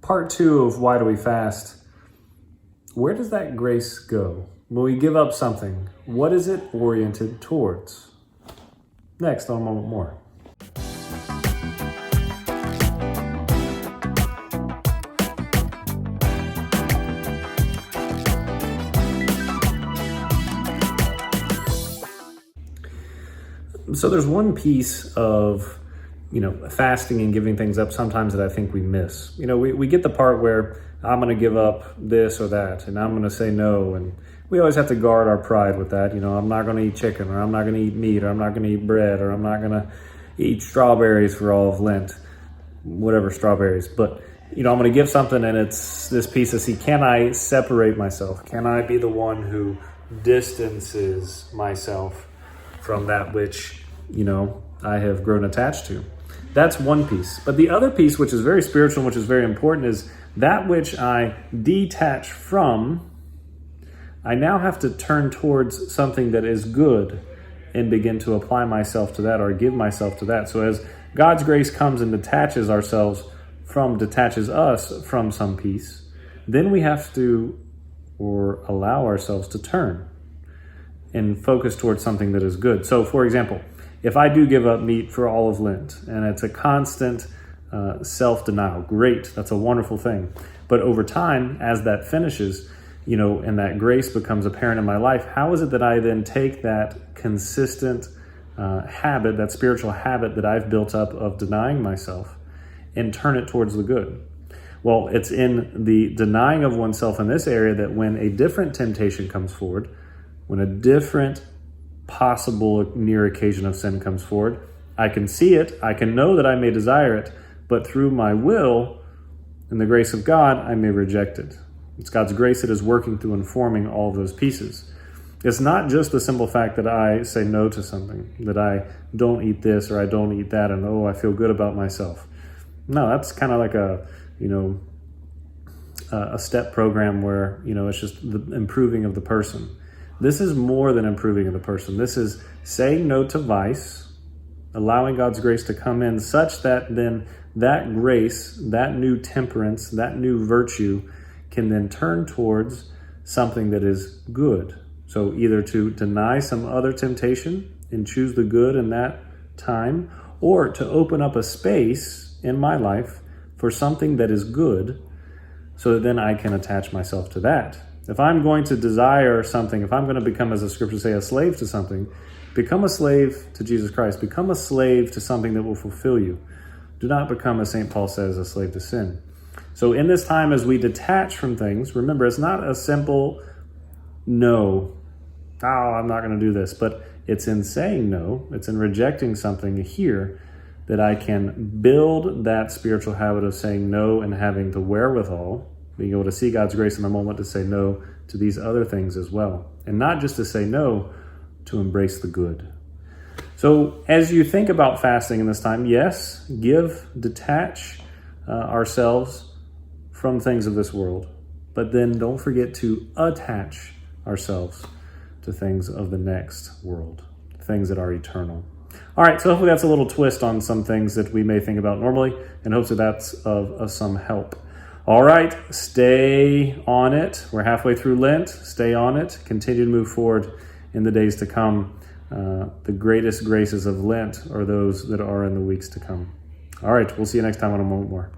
part two of why do we fast? Where does that grace go? When we give up something, what is it oriented towards? Next on A Moment More. So there's one piece of, fasting and giving things up sometimes that I think we miss. We get the part where I'm going to give up this or that, and I'm going to say no. And we always have to guard our pride with that. I'm not going to eat chicken, or I'm not going to eat meat, or I'm not going to eat bread, or I'm not going to eat strawberries for all of Lent, whatever strawberries. But, I'm going to give something, and it's this piece of, can I separate myself? Can I be the one who distances myself from that which, I have grown attached to? That's one piece. But the other piece, which is very spiritual, which is very important, is that which I detach from, I now have to turn towards something that is good and begin to apply myself to that or give myself to that. So as God's grace comes and detaches us from some piece, then we have to, or allow ourselves to turn and focus towards something that is good. So for example, if I do give up meat for all of Lent, and it's a constant self-denial, great, that's a wonderful thing. But over time, as that finishes, and that grace becomes apparent in my life, how is it that I then take that consistent habit, that spiritual habit that I've built up of denying myself, and turn it towards the good? Well, it's in the denying of oneself in this area that when a different temptation comes forward, when a different possible near occasion of sin comes forward, I can see it, I can know that I may desire it, but through my will and the grace of God, I may reject it. It's God's grace that is working through and forming all of those pieces. It's not just the simple fact that I say no to something, that I don't eat this or I don't eat that, and I feel good about myself. No, that's kind of like a step program where, it's just the improving of the person. This is more than improving of the person. This is saying no to vice, allowing God's grace to come in such that then that grace, that new temperance, that new virtue can then turn towards something that is good. So either to deny some other temptation and choose the good in that time, or to open up a space in my life for something that is good so that then I can attach myself to that. If I'm going to desire something, if I'm going to become, as the scriptures say, a slave to something, become a slave to Jesus Christ. Become a slave to something that will fulfill you. Do not become, as St. Paul says, a slave to sin. So in this time, as we detach from things, remember, it's not a simple no, I'm not going to do this, but it's in saying no, it's in rejecting something here that I can build that spiritual habit of saying no and having the wherewithal, being able to see God's grace in the moment to say no to these other things as well. And not just to say no, to embrace the good. So as you think about fasting in this time, yes, detach ourselves from things of this world. But then don't forget to attach ourselves to things of the next world, things that are eternal. All right, so hopefully that's a little twist on some things that we may think about normally, and hopefully that's of some help. All right, stay on it. We're halfway through Lent. Stay on it. Continue to move forward in the days to come. The greatest graces of Lent are those that are in the weeks to come. All right, we'll see you next time on A Moment More.